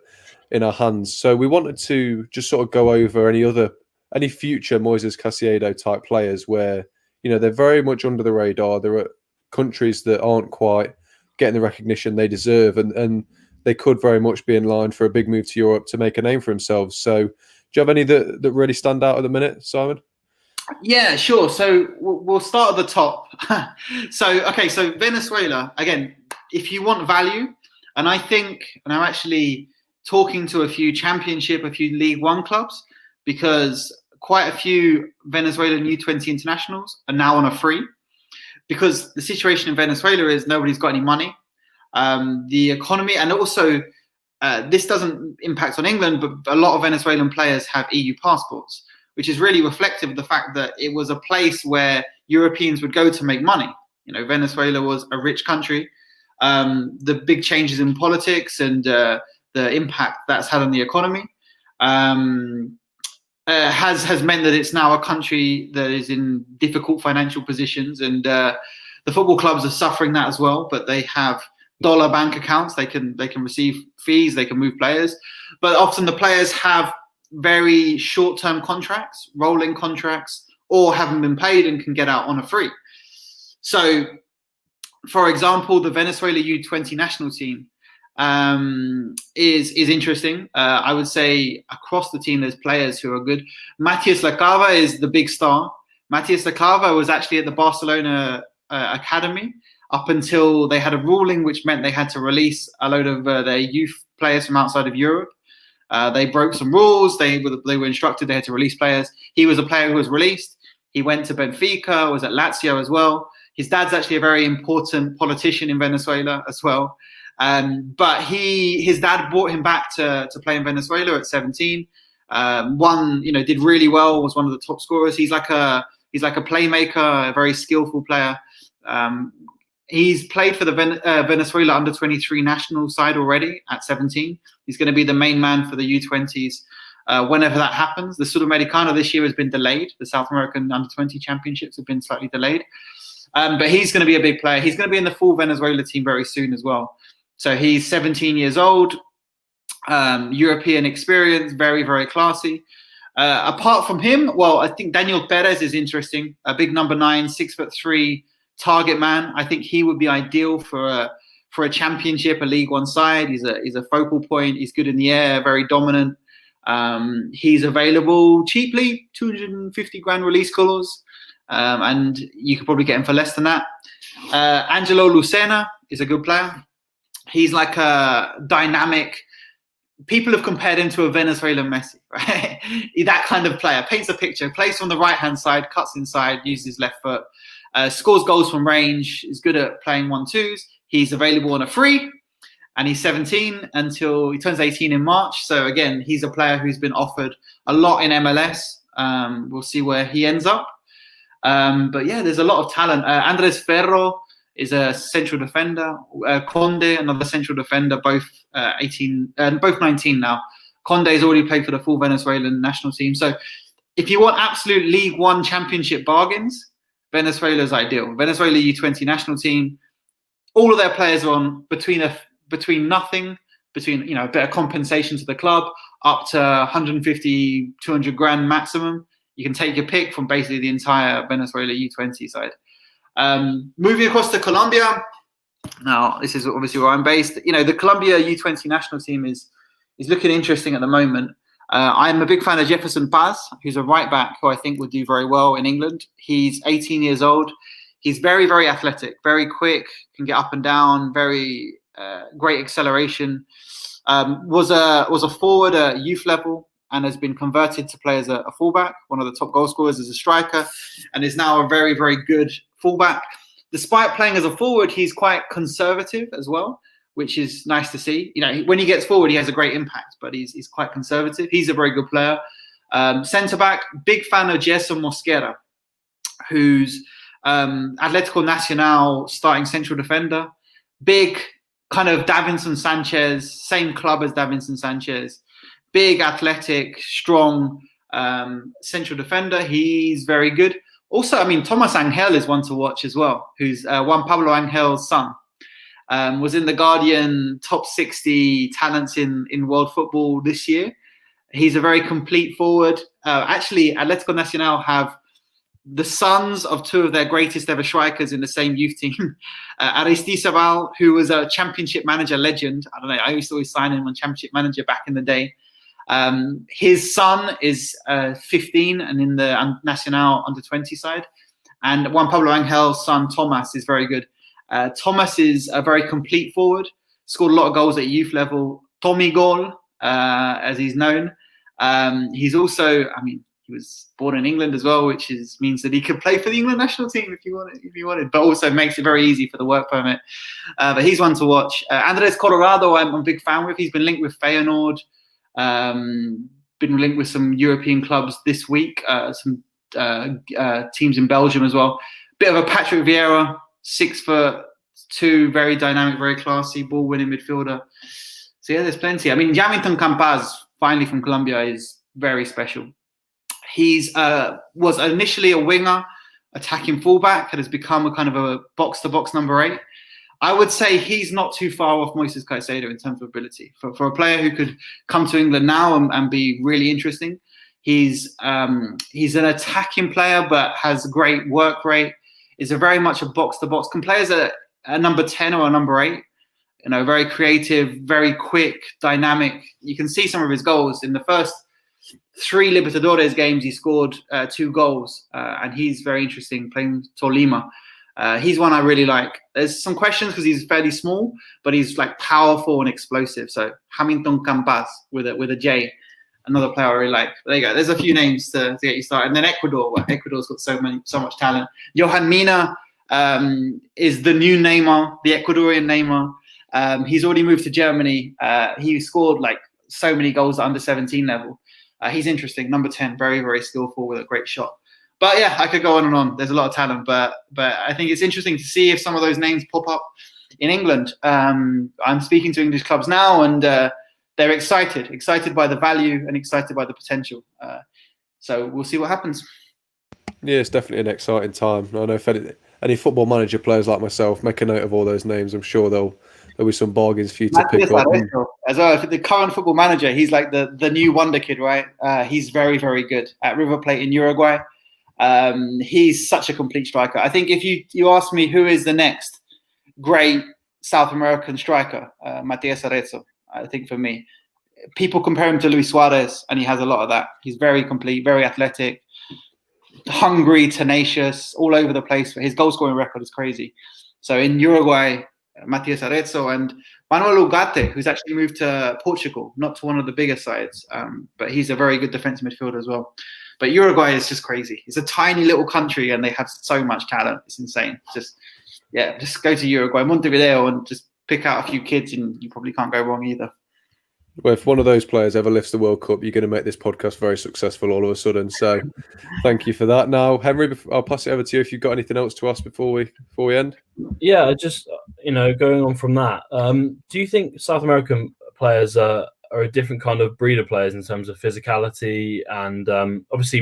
in our hands. So we wanted to just sort of go over any future Moises Caicedo type players where they're very much under the radar. There are countries that aren't quite getting the recognition they deserve, and they could very much be in line for a big move to Europe to make a name for themselves. So do you have any that really stand out at the minute, Simon? Yeah, sure. So we'll start at the top. So Venezuela, again, if you want value, and I'm actually talking to a few League One clubs, because quite a few Venezuelan U20 internationals are now on a free, because the situation in Venezuela is nobody's got any money. The economy, and also this doesn't impact on England, but a lot of Venezuelan players have EU passports, which is really reflective of the fact that it was a place where Europeans would go to make money. Venezuela was a rich country. The big changes in politics and the impact that's had on the economy has meant that it's now a country that is in difficult financial positions, and the football clubs are suffering that as well. But they have dollar bank accounts. They can receive fees. They can move players, but often the players have very short-term contracts, rolling contracts, or haven't been paid and can get out on a free. So, for example, the Venezuela U20 national team is interesting. I would say across the team, there's players who are good. Matias Lacava is the big star. Matias Lacava was actually at the Barcelona academy up until they had a ruling which meant they had to release a load of their youth players from outside of Europe. They broke some rules. They were instructed they had to release players. He was a player who was released. He went to Benfica, was at Lazio as well. His dad's actually a very important politician in Venezuela as well. But his dad brought him back to play in Venezuela at 17. Did really well, was one of the top scorers. He's like a playmaker, a very skillful player. He's played for the Venezuela under-23 national side already at 17. He's going to be the main man for the U20s whenever that happens. The Sudamericano this year has been delayed. The South American under-20 championships have been slightly delayed. But he's going to be a big player. He's going to be in the full Venezuela team very soon as well. So he's 17 years old, European experience, very, very classy. Apart from him, well, I think Daniel Perez is interesting. A big number 9, 6'3", target man. I think he would be ideal for a championship, a League One side. He's a focal point. He's good in the air, very dominant. He's available cheaply, 250 grand release clause, and you could probably get him for less than that. Angelo Lucena is a good player. He's like a dynamic. People have compared him to a Venezuelan Messi, right? That kind of player. Paints a picture. Plays from the right-hand side, cuts inside, uses his left foot. Scores goals from range, is good at playing 1-2s. He's available on a free, and he's 17 until he turns 18 in March. So again, he's a player who's been offered a lot in MLS. We'll see where he ends up. But yeah, there's a lot of talent. Andres Ferro is a central defender. Conde, another central defender, both 18 and both 19 now. Conde has already played for the full Venezuelan national team. So if you want absolute League One championship bargains, Venezuela's ideal. Venezuela U20 national team, all of their players are on between nothing, a bit of compensation to the club, up to 150, 200 grand maximum. You can take your pick from basically the entire Venezuela U20 side. Moving across to Colombia. Now, this is obviously where I'm based. The Colombia U20 national team is looking interesting at the moment. I'm a big fan of Jefferson Paz, who's a right back who I think would do very well in England. He's 18 years old. He's very, very athletic, very quick, can get up and down, very great acceleration. Was a forward at youth level and has been converted to play as a fullback, one of the top goal scorers as a striker, and is now a very, very good fullback. Despite playing as a forward, he's quite conservative as well, which is nice to see. When he gets forward, he has a great impact, but he's quite conservative. He's a very good player. Centre back, big fan of Jason Mosquera, who's Atletico Nacional starting central defender. Big kind of Davinson Sanchez, same club as Davinson Sanchez. Big, athletic, strong central defender. He's very good. Also, Thomas Angel is one to watch as well, who's Juan Pablo Angel's son. Was in the Guardian top 60 talents in world football this year. He's a very complete forward. Actually, Atletico Nacional have the sons of two of their greatest ever strikers in the same youth team. Aristizabal, who was a championship manager legend. I don't know, I used to always sign him on championship manager back in the day. His son is 15 and in the Nacional under-20 side. And Juan Pablo Angel's son, Thomas, is very good. Thomas is a very complete forward, scored a lot of goals at youth level. Tommy Gol, as he's known. He's also, he was born in England as well, which means that he could play for the England national team if you wanted, but also makes it very easy for the work permit. But he's one to watch. Andres Colorado, I'm a big fan with. He's been linked with Feyenoord, been linked with some European clubs this week, some teams in Belgium as well. Bit of a Patrick Vieira, 6'2", very dynamic, very classy, ball-winning midfielder. So yeah, there's plenty. Yamilton Campaz, finally from Colombia, is very special. He's was initially a winger, attacking fullback, and has become a kind of a box-to-box number 8. I would say he's not too far off Moises Caicedo in terms of ability. For a player who could come to England now and be really interesting, he's an attacking player but has great work rate. Is a very much a box-to-box. Can play as a number 10 or a number 8. Very creative, very quick, dynamic. You can see some of his goals. In the first 3 Libertadores games, he scored 2 goals. And he's very interesting, playing Tolima. He's one I really like. There's some questions because he's fairly small, but he's powerful and explosive. So Hamilton Campas with a J. Another player I really like. But there you go. There's a few names to get you started. And then Ecuador. Well, Ecuador's got so much talent. Johan Mina is the new Neymar, the Ecuadorian Neymar. He's already moved to Germany. He scored so many goals at under 17 level. He's interesting. Number 10, very, very skillful with a great shot. But yeah, I could go on and on. There's a lot of talent. But I think it's interesting to see if some of those names pop up in England. I'm speaking to English clubs now, and they're excited by the value and excited by the potential. So we'll see what happens. Yeah, it's definitely an exciting time. I know if any football manager players like myself make a note of all those names, I'm sure there'll be some bargains for you to pick up. As well, the current football manager, he's like the new wonder kid, right? He's very, very good at River Plate in Uruguay. He's such a complete striker. I think if you ask me who is the next great South American striker, Matias Arezzo. I think for me, people compare him to Luis Suarez, and he has a lot of that. He's very complete, very athletic, hungry, tenacious, all over the place. His goal scoring record is crazy. So in Uruguay, Matias Arezzo and Manuel Ugarte, who's actually moved to Portugal, not to one of the bigger sides, but he's a very good defensive midfielder as well. But Uruguay is just crazy. It's a tiny little country, and they have so much talent. It's insane. yeah, just go to Uruguay, Montevideo, and just pick out a few kids, and you probably can't go wrong either. Well, if one of those players ever lifts the World Cup, you're going to make this podcast very successful all of a sudden. So thank you for that. Now, Henry, I'll pass it over to you if you've got anything else to ask before we end. Yeah, just, going on from that, do you think South American players are a different kind of breed of players in terms of physicality? And obviously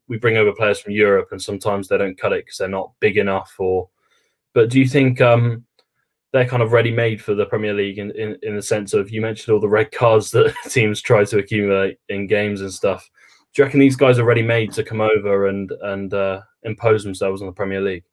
we bring over players from Europe, and sometimes they don't cut it because they're not big enough. But do you think they're kind of ready-made for the Premier League in the sense of, you mentioned all the red cards that teams try to accumulate in games and stuff. Do you reckon these guys are ready-made to come over and impose themselves on the Premier League?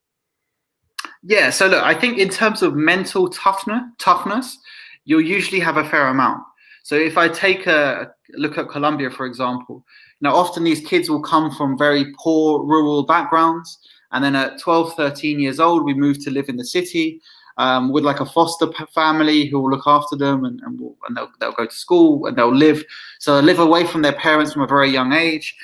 Yeah, so look, I think in terms of mental toughness, you'll usually have a fair amount. So if I take a look at Colombia, for example, often these kids will come from very poor rural backgrounds. And then at 12, 13 years old, we move to live in the city with like a foster family who will look after them, and they'll go to school, and they'll live away from their parents from a very young age.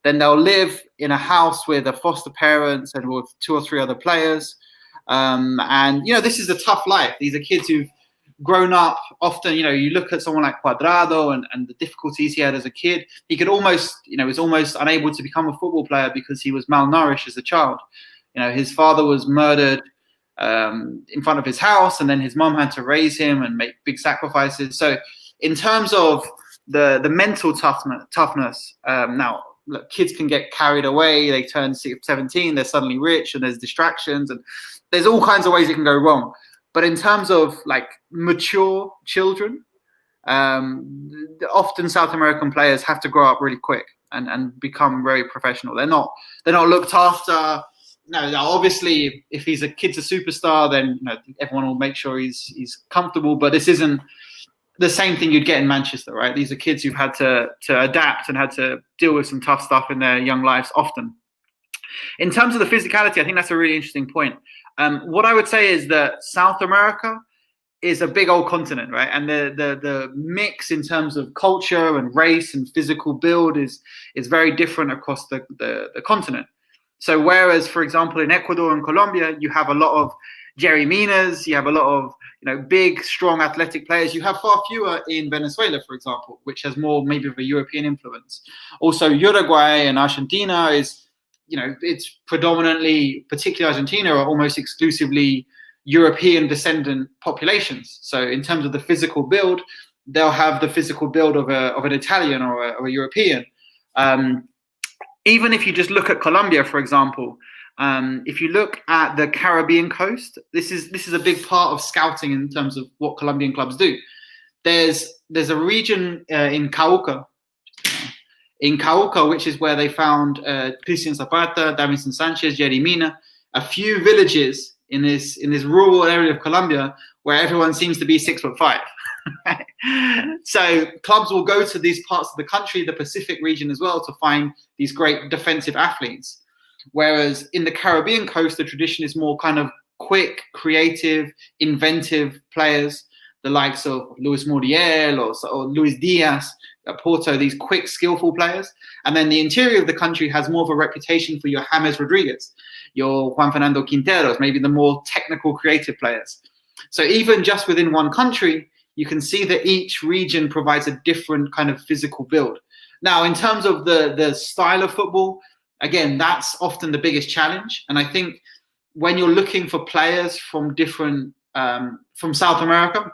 Then they'll live in a house with a foster parents and with 2 or 3 other players. And this is a tough life. These are kids who've grown up often. You look at someone like Cuadrado and the difficulties he had as a kid. He could almost, was almost unable to become a football player because he was malnourished as a child. His father was murdered in front of his house, and then his mom had to raise him and make big sacrifices. So in terms of the mental toughness, now, look, kids can get carried away. They turn 17, they're suddenly rich, and there's distractions, and there's all kinds of ways it can go wrong. But in terms of like mature children, often South American players have to grow up really quick and become very professional. They're not looked after. No, obviously, if he's a kid's a superstar, then everyone will make sure he's comfortable. But this isn't the same thing you'd get in Manchester, right? These are kids who've had to adapt and had to deal with some tough stuff in their young lives often. In terms of the physicality, I think that's a really interesting point. What I would say is that South America is a big old continent, right? And the mix in terms of culture and race and physical build is very different across the continent. So whereas, for example, in Ecuador and Colombia, you have a lot of Jerry Minas, you have a lot of big, strong, athletic players. You have far fewer in Venezuela, for example, which has more maybe of a European influence. Also, Uruguay and Argentina is, it's predominantly, particularly Argentina, are almost exclusively European descendant populations. So in terms of the physical build, they'll have the physical build of an Italian or a European. Even if you just look at Colombia, for example, if you look at the Caribbean coast, this is a big part of scouting in terms of what Colombian clubs do. There's a region in Cauca, which is where they found Cristian Zapata, Davinson Sanchez, Jerry Mina, a few villages in this rural area of Colombia where everyone seems to be 6'5". So clubs will go to these parts of the country, the Pacific region as well, to find these great defensive athletes. Whereas in the Caribbean coast, the tradition is more kind of quick, creative, inventive players, the likes of Luis Muriel or Luis Diaz at Porto, these quick, skillful players. And then the interior of the country has more of a reputation for your James Rodriguez, your Juan Fernando Quinteros, maybe the more technical, creative players. So even just within one country, you can see that each region provides a different kind of physical build. Now, in terms of the style of football, again, that's often the biggest challenge. And I think when you're looking for players from different, from South America,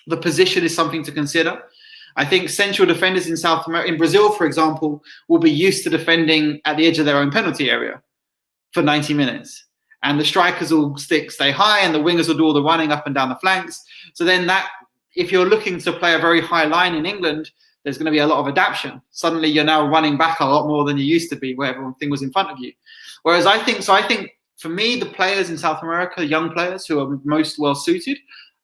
the position is something to consider. I think central defenders in South America, in Brazil, for example, will be used to defending at the edge of their own penalty area for 90 minutes. And the strikers will stay high, and the wingers will do all the running up and down the flanks. So then that, if you're looking to play a very high line in England, there's going to be a lot of adaptation. Suddenly you're now running back a lot more than you used to be, where everything was in front of you. Whereas I think for me, the players in South America, young players who are most well suited,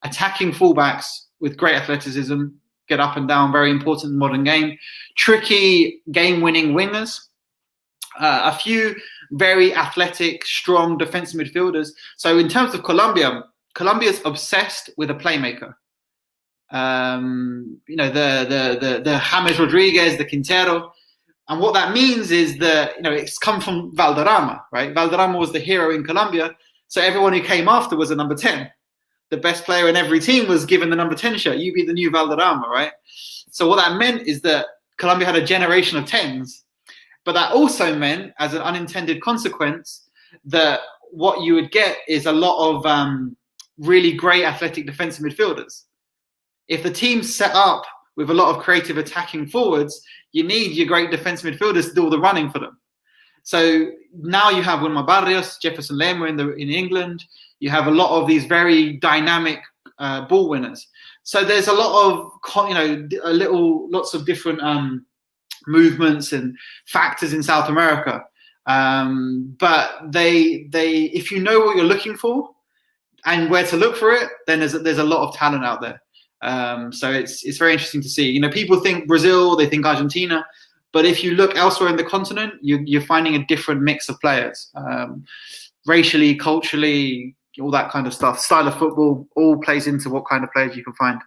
attacking fullbacks with great athleticism, get up and down, very important in modern game, tricky game-winning wingers, a few very athletic, strong defensive midfielders. So in terms of Colombia's obsessed with a playmaker. The James Rodriguez, the Quintero. And what that means is that, it's come from Valderrama, right? Valderrama was the hero in Colombia So everyone who came after was a number 10. The best player in every team was given the number 10 shirt. You be the new Valderrama, right? So what that meant is that Colombia had a generation of 10s. But that also meant, as an unintended consequence, that what you would get is a lot of really great athletic defensive midfielders. If the team's set up with a lot of creative attacking forwards, you need your great defensive midfielders to do all the running for them. So now you have Wilmar Barrios, Jefferson Lerma in England. You have a lot of these very dynamic ball winners. So there's a lot of, lots of different movements and factors in South America. But if you know what you're looking for and where to look for it, then there's a lot of talent out there. So it's very interesting to see. People think Brazil, they think Argentina, but if you look elsewhere in the continent, you're finding a different mix of players, racially, culturally, all that kind of stuff. Style of football all plays into what kind of players you can find.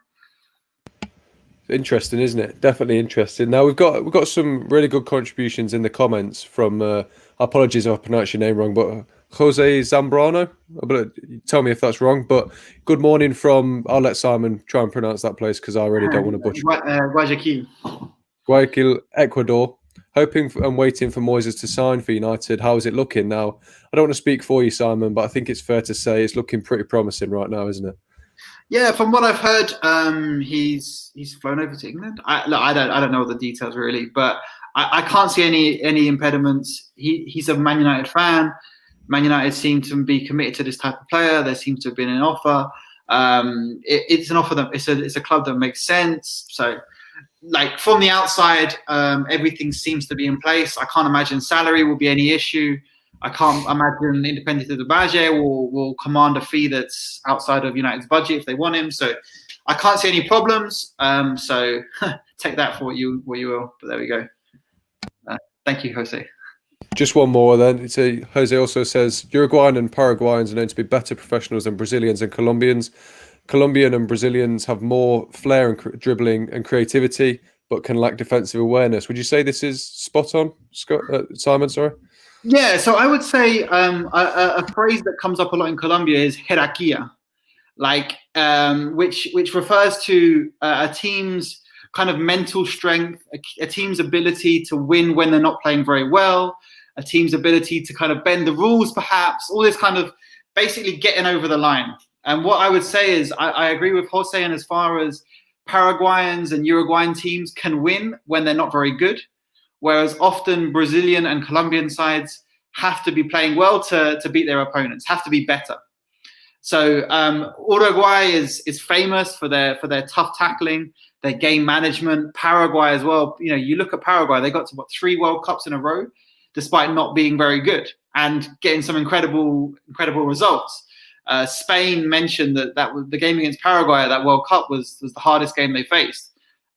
Interesting, isn't it? Definitely interesting. Now we've got some really good contributions in the comments from. Apologies if I pronounced your name wrong, but Jose Zambrano. Tell me if that's wrong. But good morning from. I'll let Simon try and pronounce that place because I really don't want to butcher. Guayaquil, Ecuador. Hoping and waiting for Moises to sign for United. How is it looking now? I don't want to speak for you, Simon, but I think it's fair to say it's looking pretty promising right now, isn't it? Yeah, from what I've heard, he's flown over to England. I don't know the details really, but I can't see any impediments. He's a Man United fan. Man United seem to be committed to this type of player. There seems to have been an offer. It's an offer that it's a club that makes sense. So, like from the outside, everything seems to be in place. I can't imagine salary will be any issue. I can't imagine Independiente del Valle will command a fee that's outside of United's budget if they want him. So I can't see any problems. So take that for what you will. But there we go. Thank you, Jose. Just one more then. Jose also says Uruguayan and Paraguayans are known to be better professionals than Brazilians and Colombians. Colombian and Brazilians have more flair and dribbling and creativity, but can lack defensive awareness. Would you say this is spot on, Simon? Sorry. Yeah, so I would say a phrase that comes up a lot in Colombia is jerarquía, which refers to a team's kind of mental strength, a team's ability to win when they're not playing very well, a team's ability to kind of bend the rules, perhaps, all this kind of basically getting over the line. And what I would say is I agree with Jose, and as far as Paraguayans and Uruguayan teams can win when they're not very good, whereas often Brazilian and Colombian sides have to be playing well to beat their opponents, have to be better. So Uruguay is famous for their tough tackling, their game management. Paraguay as well. You look at Paraguay; they got to 3 World Cups in a row, despite not being very good and getting some incredible results. Spain mentioned that the game against Paraguay at that World Cup was the hardest game they faced.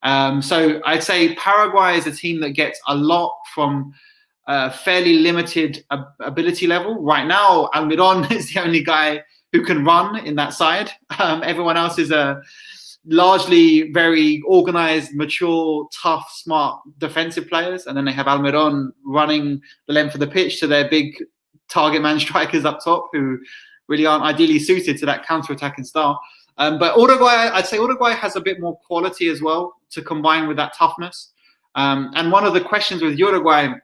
So I'd say Paraguay is a team that gets a lot from fairly limited ability level. Right now, Almiron is the only guy who can run in that side. Everyone else is largely very organized, mature, tough, smart defensive players. And then they have Almiron running the length of the pitch to their big target man strikers up top who really aren't ideally suited to that counter-attacking style. But Uruguay, I'd say Uruguay has a bit more quality as well to combine with that toughness. And one of the questions with Uruguay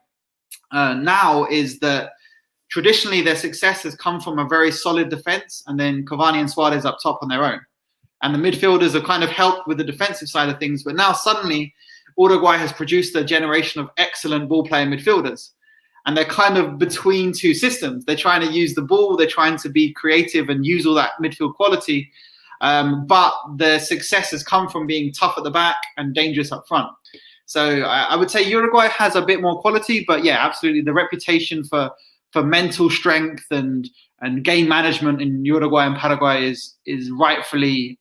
now is that traditionally their success has come from a very solid defense and then Cavani and Suarez up top on their own. And the midfielders have kind of helped with the defensive side of things. But now suddenly Uruguay has produced a generation of excellent ball-playing midfielders. And they're kind of between two systems. They're trying to use the ball. They're trying to be creative and use all that midfield quality. But their success has come from being tough at the back and dangerous up front. So I would say Uruguay has a bit more quality. But yeah, absolutely. The reputation for mental strength and game management in Uruguay and Paraguay is rightfully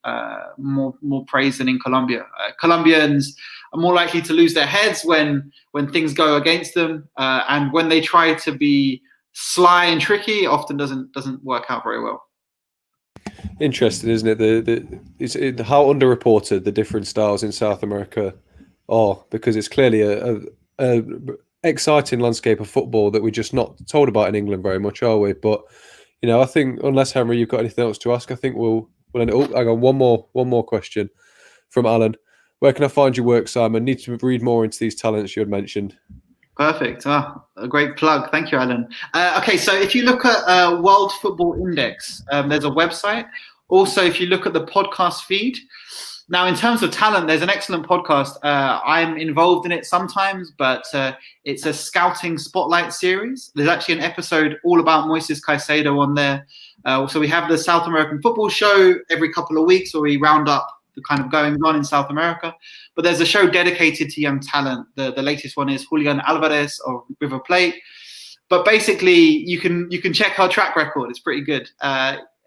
more praised than in Colombia. Colombians are more likely to lose their heads when things go against them, and when they try to be sly and tricky, it often doesn't work out very well. Interesting, isn't it? How underreported the different styles in South America are, because it's clearly a exciting landscape of football that we're just not told about in England very much, are we? But I think unless Henry, you've got anything else to ask, I think we'll end it. Oh, hang on, one more question from Alan. Where can I find your work, Simon? Need to read more into these talents you had mentioned. Perfect. A great plug. Thank you, Alan. Okay, so if you look at World Football Index, there's a website. Also, if you look at the podcast feed, now in terms of talent, there's an excellent podcast. I'm involved in it sometimes, but it's a scouting spotlight series. There's actually an episode all about Moises Caicedo on there. So we have the South American football show every couple of weeks where we round up the kind of going on in South America. But there's a show dedicated to young talent. The latest one is Julian Alvarez of River Plate. But basically, you can check our track record. It's pretty good.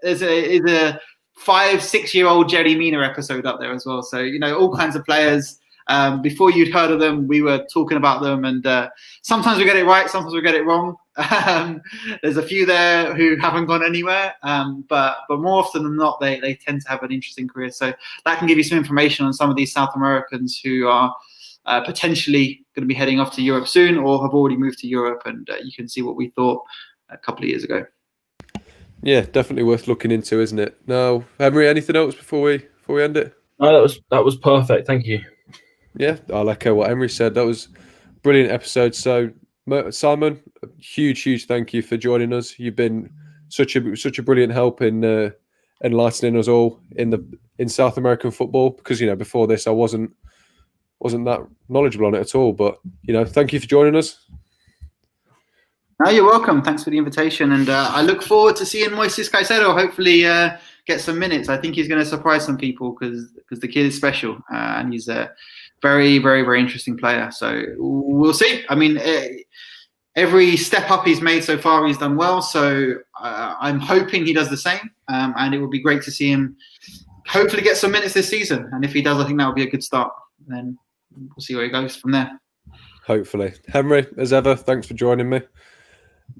There's a 5-6 year old Jerry Mina episode up there as well. So, all kinds of players. Before you'd heard of them, we were talking about them. And sometimes we get it right, sometimes we get it wrong. There's a few there who haven't gone anywhere. But more often than not, they tend to have an interesting career. So that can give you some information on some of these South Americans who are potentially going to be heading off to Europe soon or have already moved to Europe. And you can see what we thought a couple of years ago. Yeah, definitely worth looking into, isn't it? Now, Henry, anything else before we end it? No, that was perfect. Thank you. Yeah, I'll echo what Henry said. That was a brilliant episode. So, Simon, a huge thank you for joining us. You've been such a brilliant help in enlightening us all in South American football, because before this I wasn't that knowledgeable on it at all. But thank you for joining us. No, you're welcome. Thanks for the invitation, and I look forward to seeing Moises Caicedo hopefully get some minutes. I think he's going to surprise some people because the kid is special and he's a very, very, very interesting player. So we'll see. I mean, every step up he's made so far, he's done well. So I'm hoping he does the same, and it would be great to see him hopefully get some minutes this season. And if he does, I think that would be a good start. And then we'll see where he goes from there. Hopefully. Henry, as ever, thanks for joining me.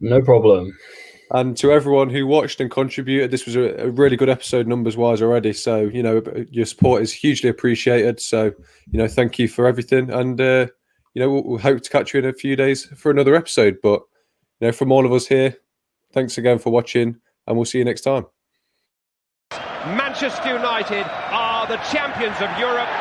No problem. And to everyone who watched and contributed, this was a really good episode numbers-wise already. So, your support is hugely appreciated. So, thank you for everything. And, we'll hope to catch you in a few days for another episode. But, from all of us here, thanks again for watching, and we'll see you next time. Manchester United are the champions of Europe.